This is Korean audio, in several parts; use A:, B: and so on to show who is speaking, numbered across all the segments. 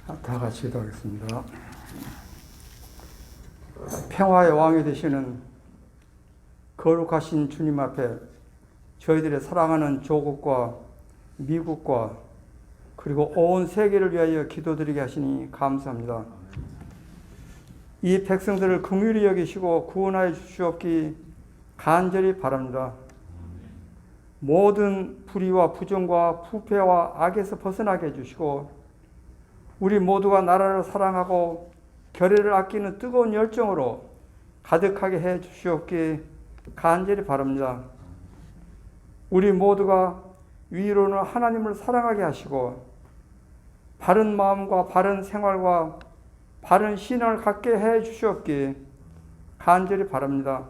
A: 다 같이 기도하겠습니다. 평화의 왕이 되시는 거룩하신 주님 앞에 저희들의 사랑하는 조국과 미국과 그리고 온 세계를 위하여 기도드리게 하시니 감사합니다. 이 백성들을 긍휼히 여기시고 구원하여 주시옵기 간절히 바랍니다. 모든 불의와 부정과 부패와 악에서 벗어나게 해주시고 우리 모두가 나라를 사랑하고 결의를 아끼는 뜨거운 열정으로 가득하게 해 주시옵기 간절히 바랍니다. 우리 모두가 위로는 하나님을 사랑하게 하시고 바른 마음과 바른 생활과 바른 신앙을 갖게 해 주시옵기 간절히 바랍니다.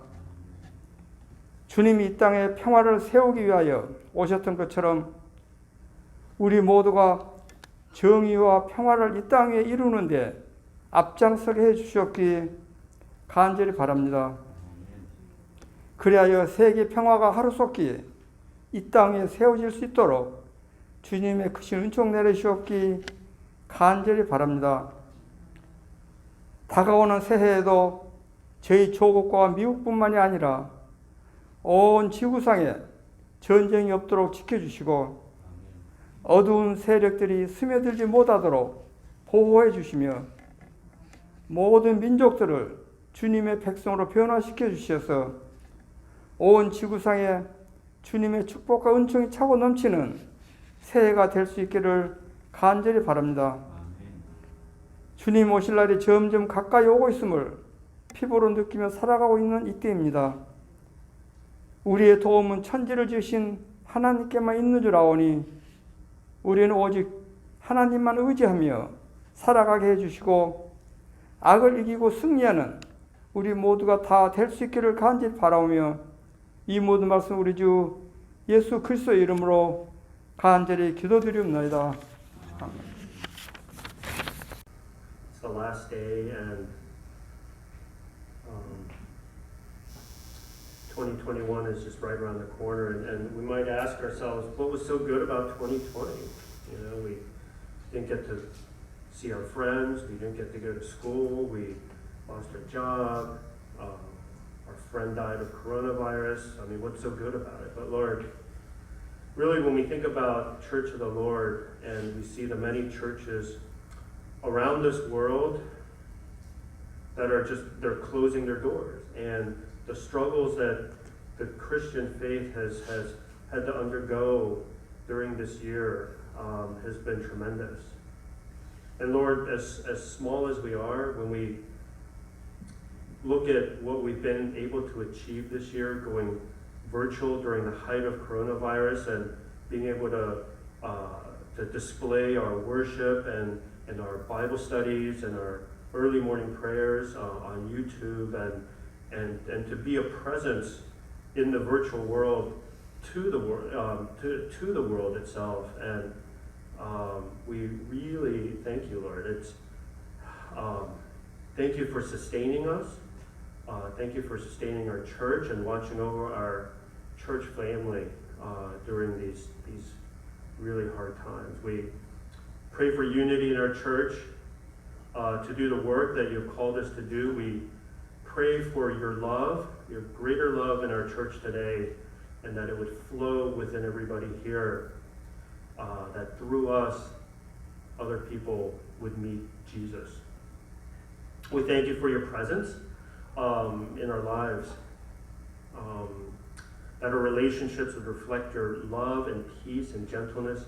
A: 주님이 이 땅에 평화를 세우기 위하여 오셨던 것처럼 우리 모두가 정의와 평화를 이 땅에 이루는데 앞장서게 해 주시옵기 간절히 바랍니다. 그리하여 세계 평화가 하루속히 이 땅에 세워질 수 있도록 주님의 크신 은총 내리시옵기 간절히 바랍니다. 다가오는 새해에도 저희 조국과 미국뿐만이 아니라 온 지구상에 전쟁이 없도록 지켜주시고 어두운 세력들이 스며들지 못하도록 보호해 주시며 모든 민족들을 주님의 백성으로 변화시켜 주셔서 온 지구상에 주님의 축복과 은총이 차고 넘치는 새해가 될 수 있기를 간절히 바랍니다. 주님 오실 날이 점점 가까이 오고 있음을 피부로 느끼며 살아가고 있는 이때입니다. 우리의 도움은 천지를 지으신 하나님께만 있는 줄 아오니 우리는 오직 하나님만 의지하며 살아가게 해주시고 악을 이기고 승리하는 우리 모두가 다 될 수 있기를 간절히 바라오며 이 모든 말씀 우리 주 예수 그리스도의 이름으로 간절히 기도드리옵나이다. 아멘.
B: It's the last day and 2021 is just right around the corner, and we might ask ourselves, what was so good about 2020? You know, we didn't get to see our friends, we didn't get to go to school, we lost our job, our friend died of coronavirus. I mean, what's so good about it? But Lord, really when we think about Church of the Lord and we see the many churches around this world that are they're closing their doors, and the struggles that the Christian faith has had to undergo during this year has been tremendous. And Lord, as small as we are, when we look at what we've been able to achieve this year, going virtual during the height of coronavirus and being able to display our worship and our Bible studies and our early morning prayers on YouTube and to be a presence in the virtual world to the world to the world itself, and we really thank you, Lord. It's thank you for sustaining us. Thank you for sustaining our church and watching over our church family during these really hard times. We pray for unity in our church to do the work that you've called us to do. We pray for your love, your greater love in our church today, and that it would flow within everybody here, that through us, other people would meet Jesus. We thank you for your presence in our lives, that our relationships would reflect your love and peace and gentleness,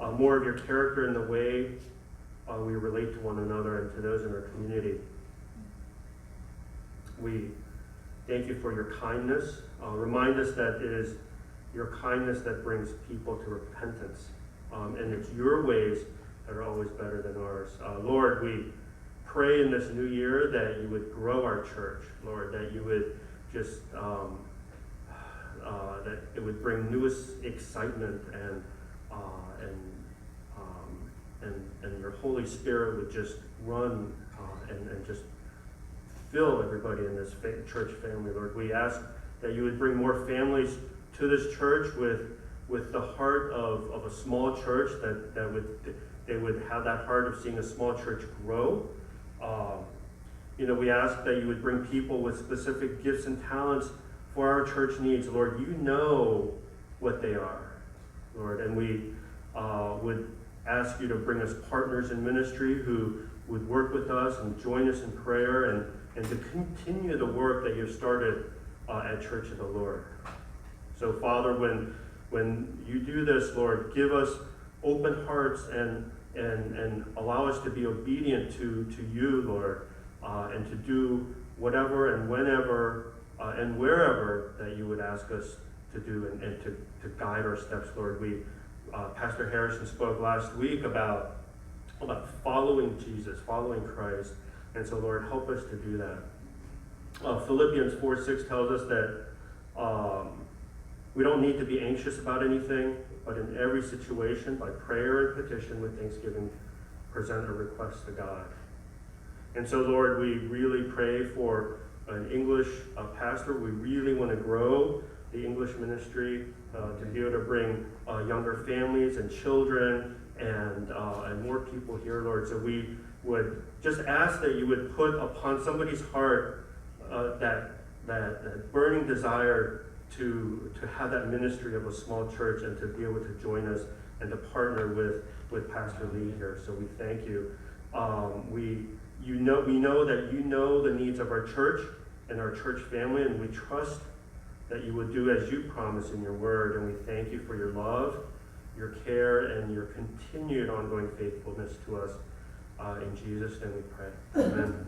B: more of your character in the way we relate to one another and to those in our community. We thank you for your kindness. Remind us that it is your kindness that brings people to repentance, and it's your ways that are always better than ours. Lord, we pray in this new year that you would grow our church, Lord, that you would just that it would bring newest excitement and your Holy Spirit would just run and just fill everybody in this church family, Lord. We ask that you would bring more families to this church with with the heart of a small church, they would have that heart of seeing a small church grow. We ask that you would bring people with specific gifts and talents for our church needs. Lord, you know what they are, Lord, and we would ask you to bring us partners in ministry who would work with us and join us in prayer and to continue the work that you've started at Church of the Lord. So, Father, when you do this, Lord, give us open hearts and allow us to be obedient to you, Lord, and to do whatever and whenever and wherever that you would ask us to do and to guide our steps, Lord. Pastor Harrison spoke last week about following Jesus, following Christ. And so, Lord, help us to do that. Philippians 4:6 tells us that we don't need to be anxious about anything, but in every situation, by prayer and petition with thanksgiving, present a request to God. And so, Lord, we really pray for an English pastor. We really want to grow the English ministry to be able to bring younger families and children and more people here, Lord. So we would just ask that you would put upon somebody's heart that burning desire to have that ministry of a small church and to be able to join us and to partner with Pastor Lee here. So we thank you. We know that you know the needs of our church and our church family, and we trust that you would do as you promise in your word. And we thank you for your love, your care, and your continued ongoing faithfulness to us. In Jesus' name we pray. Amen.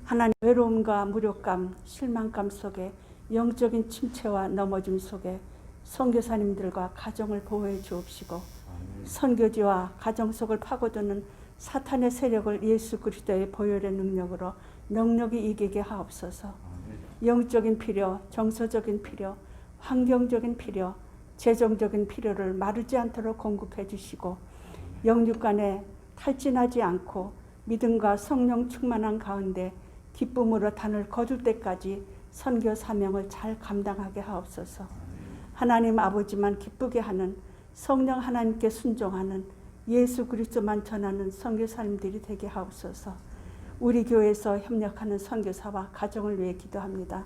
C: 하나님, 외로움과 무력감, 실망감 속에 영적인 침체와 넘어짐 속에 선교사님들과 가정을 보호해 주옵시고, 선교지와 가정 속을 파고드는 사탄의 세력을 예수 그리스도의 보혈의 능력으로 넉넉히 이기게 하옵소서. 영적인 필요, 정서적인 필요, 환경적인 필요, 재정적인 필요를 마르지 않도록 공급해 주시고, 영육 간에 탈진하지 않고 믿음과 성령 충만한 가운데 기쁨으로 단을 거둘 때까지 선교 사명을 잘 감당하게 하옵소서. 하나님 아버지만 기쁘게 하는, 성령 하나님께 순종하는, 예수 그리스도만 전하는 선교사님들이 되게 하옵소서. 우리 교회에서 협력하는 선교사와 가정을 위해 기도합니다.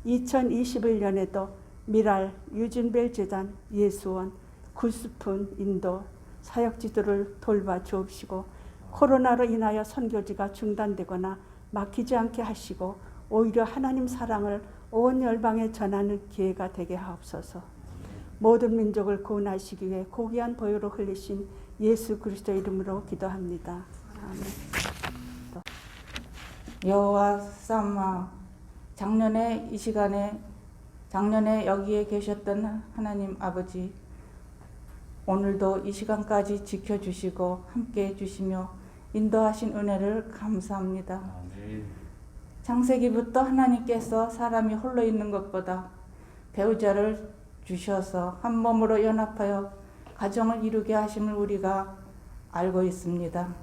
C: 2021년에도 미랄, 유진벨 재단, 예수원, 굿스푼, 인도 사역지도를 돌봐 주옵시고, 코로나로 인하여 선교지가 중단되거나 막히지 않게 하시고, 오히려 하나님 사랑을 온 열방에 전하는 기회가 되게 하옵소서. 모든 민족을 구원하시기 위해 고귀한 보혈로 흘리신 예수 그리스도 이름으로 기도합니다. 아멘.
D: 여호와 삼마, 작년에 이 시간에 작년에 여기에 계셨던 하나님 아버지, 오늘도 이 시간까지 지켜주시고 함께해 주시며 인도하신 은혜를 감사합니다. 창세기부터 하나님께서 사람이 홀로 있는 것보다 배우자를 주셔서 한 몸으로 연합하여 가정을 이루게 하심을 우리가 알고 있습니다.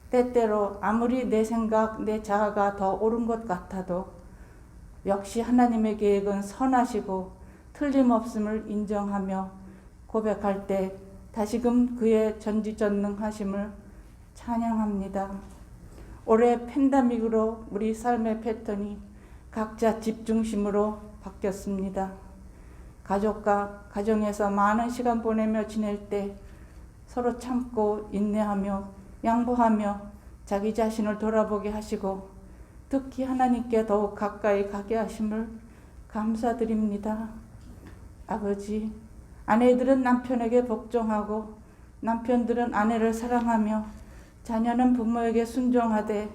D: 때때로 아무리 내 생각, 내 자아가 더 옳은 것 같아도 역시 하나님의 계획은 선하시고 틀림없음을 인정하며 고백할 때 다시금 그의 전지전능하심을 찬양합니다. 올해 팬데믹으로 우리 삶의 패턴이 각자 집 중심으로 바뀌었습니다. 가족과 가정에서 많은 시간 보내며 지낼 때 서로 참고 인내하며 양보하며 자기 자신을 돌아보게 하시고, 특히 하나님께 더욱 가까이 가게 하심을 감사드립니다. 아버지, 아내들은 남편에게 복종하고 남편들은 아내를 사랑하며 자녀는 부모에게 순종하되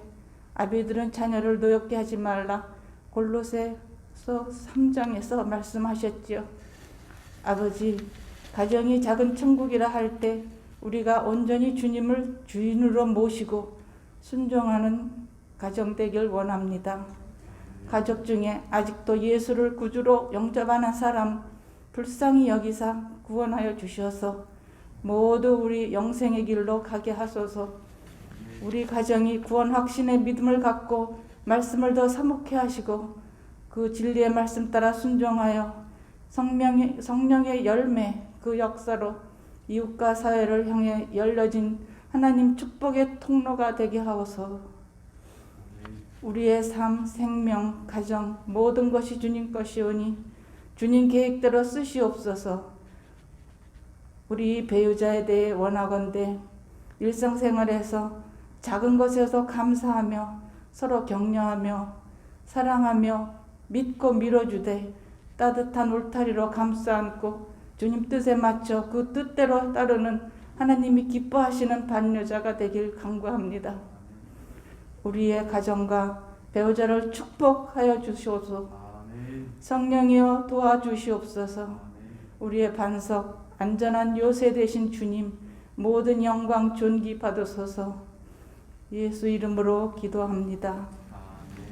D: 아비들은 자녀를 노엽게 하지 말라, 골로새서 3장에서 말씀하셨지요. 아버지, 가정이 작은 천국이라 할 때 우리가 온전히 주님을 주인으로 모시고 순종하는 가정 되길 원합니다. 가족 중에 아직도 예수를 구주로 영접하는 사람 불쌍히 여기사 구원하여 주셔서 모두 우리 영생의 길로 가게 하소서. 우리 가정이 구원 확신의 믿음을 갖고 말씀을 더 사목해 하시고 그 진리의 말씀 따라 순종하여 성령의 열매 그 역사로 이웃과 사회를 향해 열려진 하나님 축복의 통로가 되게 하옵소서. 우리의 삶, 생명, 가정 모든 것이 주님 것이오니 주님 계획대로 쓰시옵소서. 우리 배우자에 대해 원하건대 일상생활에서 작은 것에서 감사하며 서로 격려하며 사랑하며 믿고 밀어주되 따뜻한 울타리로 감싸 안고 주님 뜻에 맞춰 그 뜻대로 따르는 하나님이 기뻐하시는 반여자가 되길 간구합니다. 우리의 가정과 배우자를 축복하여 주시옵소서. 성령이여 도와주시옵소서. 우리의 반석 안전한 요새 되신 주님 모든 영광 존귀 받으소서. 예수 이름으로 기도합니다.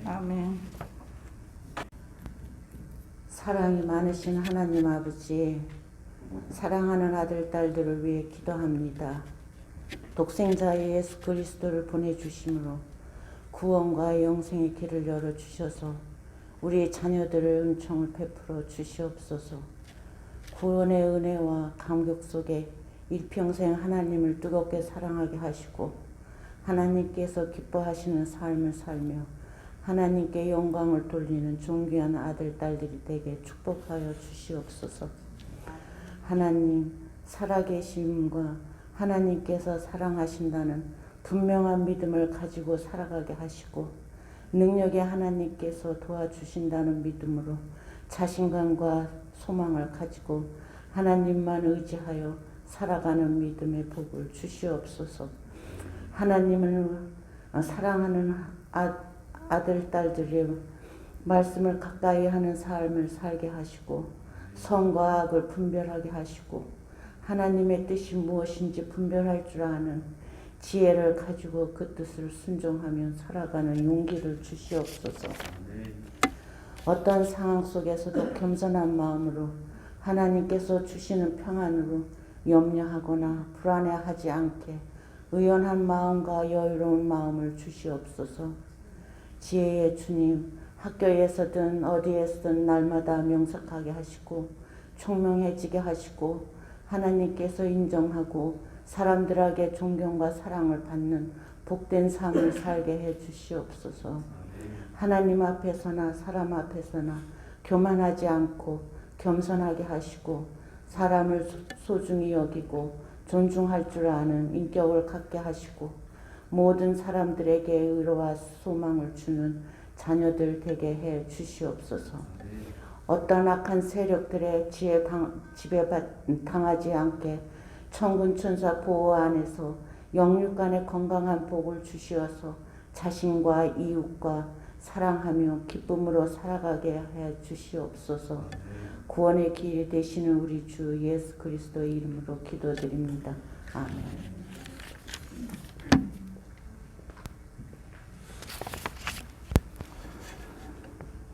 D: 아멘.
E: 사랑이 많으신 하나님 아버지, 사랑하는 아들 딸들을 위해 기도합니다. 독생자 예수 그리스도를 보내주심으로 구원과 영생의 길을 열어주셔서 우리 자녀들의 은총을 베풀어 주시옵소서. 구원의 은혜와 감격 속에 일평생 하나님을 뜨겁게 사랑하게 하시고 하나님께서 기뻐하시는 삶을 살며 하나님께 영광을 돌리는 존귀한 아들 딸들이 되게 축복하여 주시옵소서. 하나님 살아계심과 하나님께서 사랑하신다는 분명한 믿음을 가지고 살아가게 하시고 능력의 하나님께서 도와주신다는 믿음으로 자신감과 소망을 가지고 하나님만 의지하여 살아가는 믿음의 복을 주시옵소서. 하나님을 사랑하는 아들, 딸들의 말씀을 가까이 하는 삶을 살게 하시고 선과 악을 분별하게 하시고 하나님의 뜻이 무엇인지 분별할 줄 아는 지혜를 가지고 그 뜻을 순종하며 살아가는 용기를 주시옵소서. 어떤 상황 속에서도 겸손한 마음으로 하나님께서 주시는 평안으로 염려하거나 불안해하지 않게 의연한 마음과 여유로운 마음을 주시옵소서. 지혜의 주님, 학교에서든 어디에서든 날마다 명석하게 하시고 총명해지게 하시고 하나님께서 인정하고 사람들에게 존경과 사랑을 받는 복된 삶을 살게 해 주시옵소서. 하나님 앞에서나 사람 앞에서나 교만하지 않고 겸손하게 하시고 사람을 소중히 여기고 존중할 줄 아는 인격을 갖게 하시고 모든 사람들에게 의로와 소망을 주는 자녀들 되게 해 주시옵소서. 어떤 악한 세력들의 지배당하지 않게 천군 천사 보호 안에서 영육간의 건강한 복을 주시어서 자신과 이웃과 사랑하며 기쁨으로 살아가게 해 주시옵소서. 구원의 길이 되시는 우리 주 예수 그리스도의 이름으로 기도드립니다. 아멘.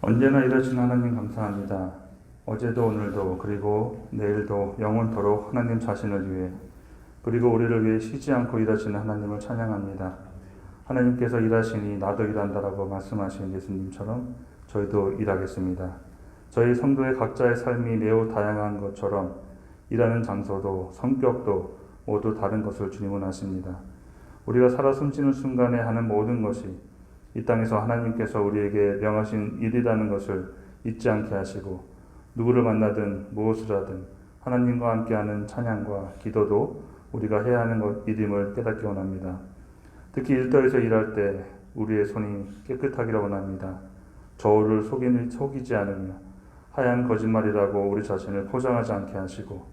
F: 언제나 이러신 하나님 감사합니다. 어제도 오늘도 그리고 내일도 영원토록 하나님 자신을 위해 그리고 우리를 위해 쉬지 않고 일하시는 하나님을 찬양합니다. 하나님께서 일하시니 나도 일한다라고 말씀하신 예수님처럼 저희도 일하겠습니다. 저희 성도의 각자의 삶이 매우 다양한 것처럼 일하는 장소도 성격도 모두 다른 것을 주님은 아십니다. 우리가 살아 숨쉬는 순간에 하는 모든 것이 이 땅에서 하나님께서 우리에게 명하신 일이라는 것을 잊지 않게 하시고 누구를 만나든 무엇을 하든 하나님과 함께하는 찬양과 기도도 우리가 해야 하는 일임을 깨닫기 원합니다. 특히 일터에서 일할 때 우리의 손이 깨끗하기를 원합니다. 저울을 속이지 않으며 하얀 거짓말이라고 우리 자신을 포장하지 않게 하시고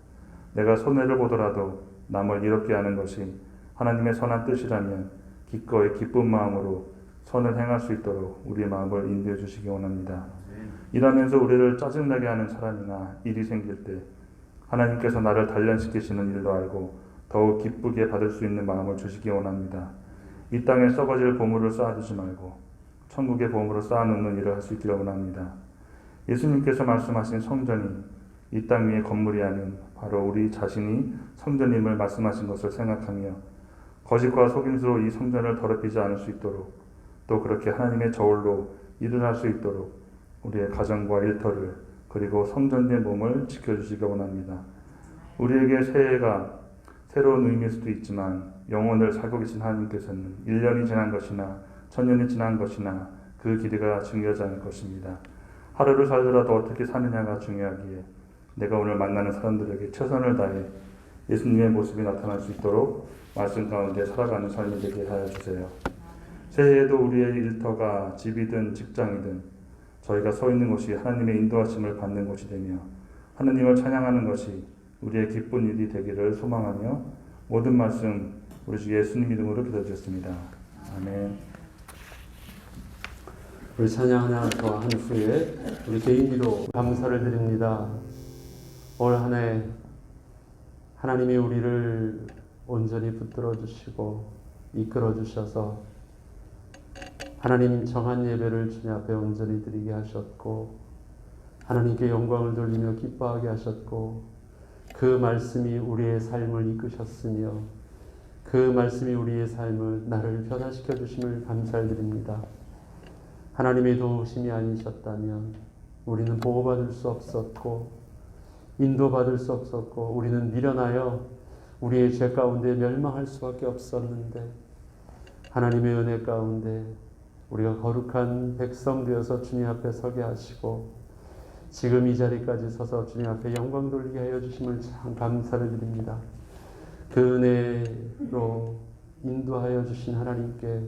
F: 내가 손해를 보더라도 남을 이롭게 하는 것이 하나님의 선한 뜻이라면 기꺼이 기쁜 마음으로 선을 행할 수 있도록 우리의 마음을 인도해 주시기 원합니다. 일하면서 우리를 짜증나게 하는 사람이나 일이 생길 때 하나님께서 나를 단련시키시는 일로 알고 더욱 기쁘게 받을 수 있는 마음을 주시기 원합니다. 이 땅에 썩어질 보물을 쌓아두지 말고 천국의 보물을 쌓아놓는 일을 할 수 있기를 원합니다. 예수님께서 말씀하신 성전이 이 땅 위의 건물이 아닌 바로 우리 자신이 성전임을 말씀하신 것을 생각하며 거짓과 속임수로 이 성전을 더럽히지 않을 수 있도록 또 그렇게 하나님의 저울로 일을 할 수 있도록 우리의 가정과 일터를 그리고 성전된 몸을 지켜주시기 원합니다. 우리에게 새해가 새로운 의미일 수도 있지만 영혼을 살고 계신 하나님께서는 1년이 지난 것이나 1000년이 지난 것이나 그 길이가 중요하지 않을 것입니다. 하루를 살더라도 어떻게 사느냐가 중요하기에 내가 오늘 만나는 사람들에게 최선을 다해 예수님의 모습이 나타날 수 있도록 말씀 가운데 살아가는 삶이 되게 하여 주세요. 새해에도 우리의 일터가 집이든 직장이든 저희가 서 있는 곳이 하나님의 인도하심을 받는 곳이 되며 하나님을 찬양하는 것이 우리의 기쁜 일이 되기를 소망하며 모든 말씀 우리 주 예수님 이름으로 기도드렸습니다. 아멘.
G: 우리 찬양 하나 더 한 후에 우리 개인기도 감사를 드립니다. 올 한 해 하나님이 우리를 온전히 붙들어 주시고 이끌어 주셔서 하나님 정한 예배를 주님 앞에 온전히 드리게 하셨고 하나님께 영광을 돌리며 기뻐하게 하셨고 그 말씀이 우리의 삶을 이끄셨으며 그 말씀이 우리의 삶을 나를 변화시켜 주심을 감사드립니다. 하나님의 도우심이 아니셨다면 우리는 보호받을 수 없었고 인도받을 수 없었고 우리는 미련하여 우리의 죄 가운데 멸망할 수밖에 없었는데 하나님의 은혜 가운데 우리가 거룩한 백성 되어서 주님 앞에 서게 하시고 지금 이 자리까지 서서 주님 앞에 영광 돌리게 하여 주심을 참 감사를 드립니다. 그 은혜로 인도하여 주신 하나님께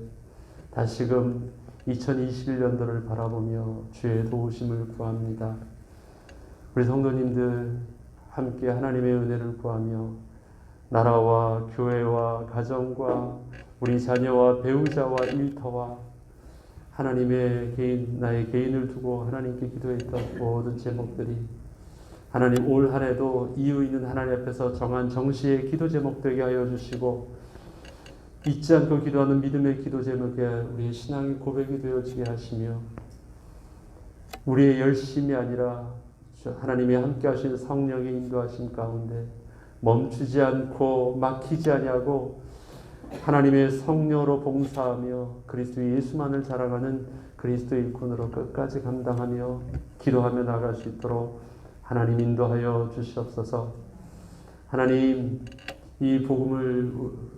G: 다시금 2021년도를 바라보며 주의 도우심을 구합니다. 우리 성도님들 함께 하나님의 은혜를 구하며 나라와 교회와 가정과 우리 자녀와 배우자와 일터와 하나님의 개인, 나의 개인을 두고 하나님께 기도했던 모든 제목들이 하나님 올 한 해도 이유 있는 하나님 앞에서 정한 정시의 기도 제목 되게 하여 주시고 잊지 않고 기도하는 믿음의 기도 제목에 우리의 신앙의 고백이 되어지게 하시며 우리의 열심이 아니라 하나님이 함께 하신 성령의 인도하심 가운데 멈추지 않고 막히지 아니하고 하나님의 성령으로 봉사하며 그리스도 예수만을 자랑하는 그리스도 일꾼으로 끝까지 감당하며 기도하며 나갈 수 있도록 하나님 인도하여 주시옵소서. 하나님 이 복음을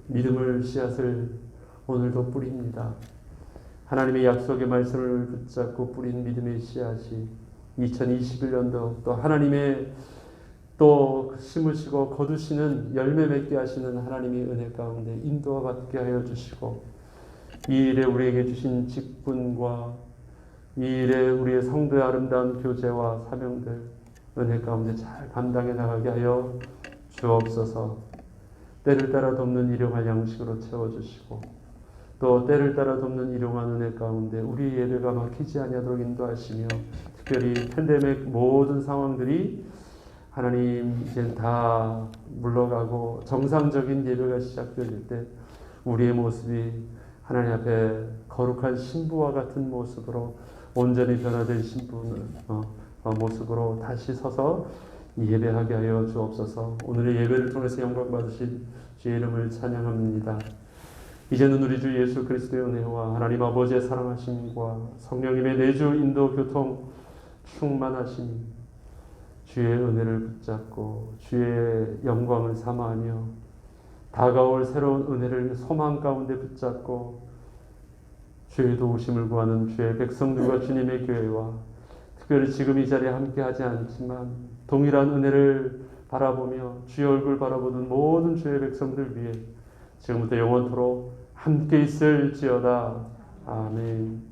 G: 믿음을 씨앗을 오늘도 뿌립니다. 하나님의 약속의 말씀을 붙잡고 뿌린 믿음의 씨앗이 2021년도 또 하나님의 또 심으시고 거두시는 열매 맺게 하시는 하나님의 은혜 가운데 인도와 받게 하여 주시고 이 일에 우리에게 주신 직분과 이 일에 우리의 성도의 아름다운 교제와 사명들 은혜 가운데 잘 감당해 나가게 하여 주옵소서. 때를 따라 돕는 일용할 양식으로 채워주시고 또 때를 따라 돕는 일용한 은혜 가운데 우리 예배가 막히지 아니하도록 인도하시며 특별히 팬데믹 모든 상황들이 하나님 이제 다 물러가고 정상적인 예배가 시작될 때 우리의 모습이 하나님 앞에 거룩한 신부와 같은 모습으로 온전히 변화된 신부의 모습으로 다시 서서 예배하게 하여 주옵소서. 오늘의 예배를 통해서 영광 받으신 주의 이름을 찬양합니다. 이제는 우리 주 예수 그리스도의 은혜와 하나님 아버지의 사랑하심과 성령님의 내주 인도 교통 충만하심 주의 은혜를 붙잡고 주의 영광을 삼아하며 다가올 새로운 은혜를 소망 가운데 붙잡고 주의 도우심을 구하는 주의 백성들과 주님의 교회와 특별히 지금 이 자리에 함께하지 않지만 동일한 은혜를 바라보며 주의 얼굴 바라보는 모든 주의 백성들 위해 지금부터 영원토록 함께 있을지어다. 아멘.